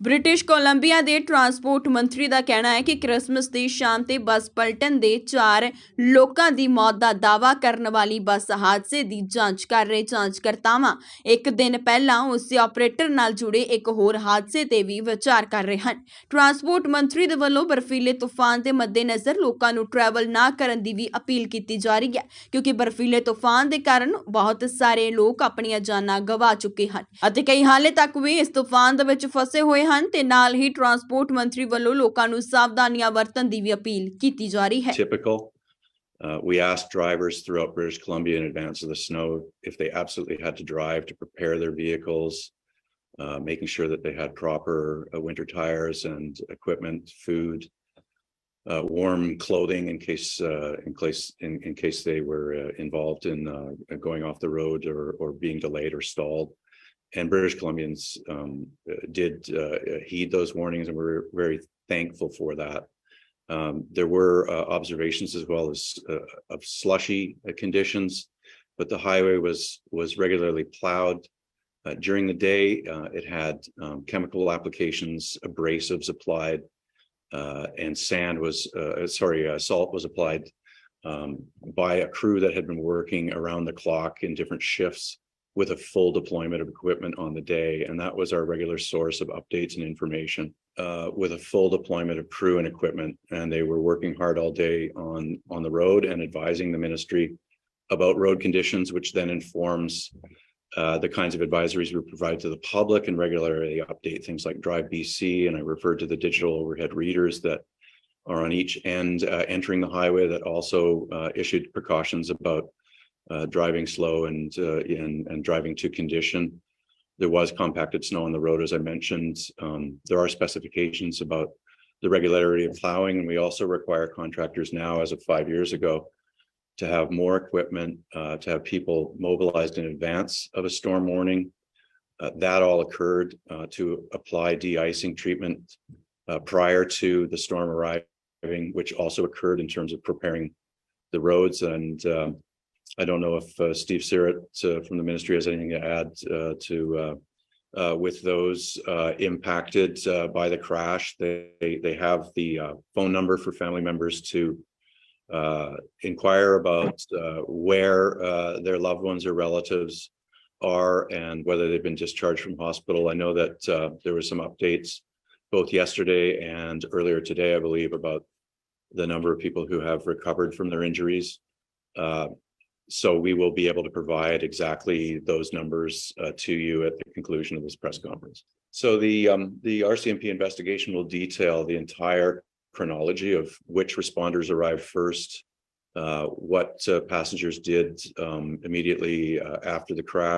British Columbia ਦੇ transport ਮੰਤਰੀ ਦਾ ਕਹਿਣਾ ਹੈ ਕਿ ਕ੍ਰਿਸਮਸ ਦੀ ਸ਼ਾਮ ਤੇ ਬੱਸ ਪਲਟਨ ਦੇ 4 ਲੋਕਾਂ ਦੀ ਮੌਤ ਦਾ ਦਾਅਵਾ ਕਰਨ ਵਾਲੀ ਬੱਸ ਹਾਦਸੇ ਦੀ ਜਾਂਚ ਕਰ ਰਹੇ ਜਾਂਚਕਰਤਾਵਾਂ ਇੱਕ ਦਿਨ ਪਹਿਲਾਂ ਉਸ ਦੇ ਆਪਰੇਟਰ ਨਾਲ ਜੁੜੇ ਇੱਕ ਹੋਰ ਹਾਦਸੇ ਤੇ ਵੀ ਵਿਚਾਰ ਕਰ ਰਹੇ ਹਨ। ਟਰਾਂਸਪੋਰਟ ਮੰਤਰੀ ਦੇ ਵੱਲੋਂ ਬਰਫੀਲੇ ਤੂਫਾਨ ਦੇ ਮੱਦੇਨਜ਼ਰ ਲੋਕਾਂ ਨੂੰ ਟਰੈਵਲ ਨਾ ਕਰਨ ਦੀ ਵੀ ਅਪੀਲ ਕੀਤੀ ਜਾ ਰਹੀ ਹੈ, ਕਿਉਂਕਿ ਬਰਫੀਲੇ ਤੂਫਾਨ ਦੇ ਕਾਰਨ ਬਹੁਤ ਸਾਰੇ ਲੋਕ ਆਪਣੀਆਂ ਜਾਨਾਂ ਗਵਾ ਚੁੱਕੇ ਹਨ ਅਤੇ ਕਈ ਹਾਲੇ ਤੱਕ ਵੀ ਇਸ ਤੂਫਾਨ ਦੇ ਵਿੱਚ ਫਸੇ ਹੋਏ ਹਨ ਤੇ ਨਾਲ ਹੀ ਟਰਾਂਸਪੋਰਟ ਮੰਤਰੀ ਵੱਲੋਂ ਲੋਕਾਂ ਨੂੰ ਸਾਵਧਾਨੀਆਂ ਵਰਤਣ ਦੀ ਵੀ ਅਪੀਲ ਕੀਤੀ ਜਾ ਰਹੀ ਹੈ। We asked drivers throughout British Columbia in advance of the snow if they absolutely had to drive to prepare their vehicles, making sure that they had proper winter tires and equipment, food, warm clothing in case they were involved in going off the road or being delayed or stalled. And British Columbians did heed those warnings, and we're very thankful for that. There were observations as well as of slushy conditions, but the highway was regularly plowed. During the day, it had chemical applications, abrasives applied, and salt was applied by a crew that had been working around the clock in different shifts with a full deployment of equipment on the day. And that was our regular source of updates and information, with a full deployment of crew and equipment. And they were working hard all day on the road and advising the ministry about road conditions, which then informs the kinds of advisories we provide to the public and regularly update things like Drive BC. And I referred to the digital overhead readers that are on each end entering the highway that also issued precautions about driving slow and driving to condition. There was compacted snow on the road, as I mentioned. There are specifications about the regularity of plowing, and we also require contractors now, as of 5 years ago, to have more equipment, to have people mobilized in advance of a storm warning. That all occurred to apply de-icing treatment prior to the storm arriving, which also occurred in terms of preparing the roads. And I don't know if Steve Sirrett from the ministry has anything to add with those impacted by the crash. They have the phone number for family members to inquire about where their loved ones or relatives are and whether they've been discharged from hospital. I know that there were some updates both yesterday and earlier today, I believe, about the number of people who have recovered from their injuries. So we will be able to provide exactly those numbers to you at the conclusion of this press conference. So the RCMP investigation will detail the entire chronology of which responders arrived first, what passengers did immediately after the crash,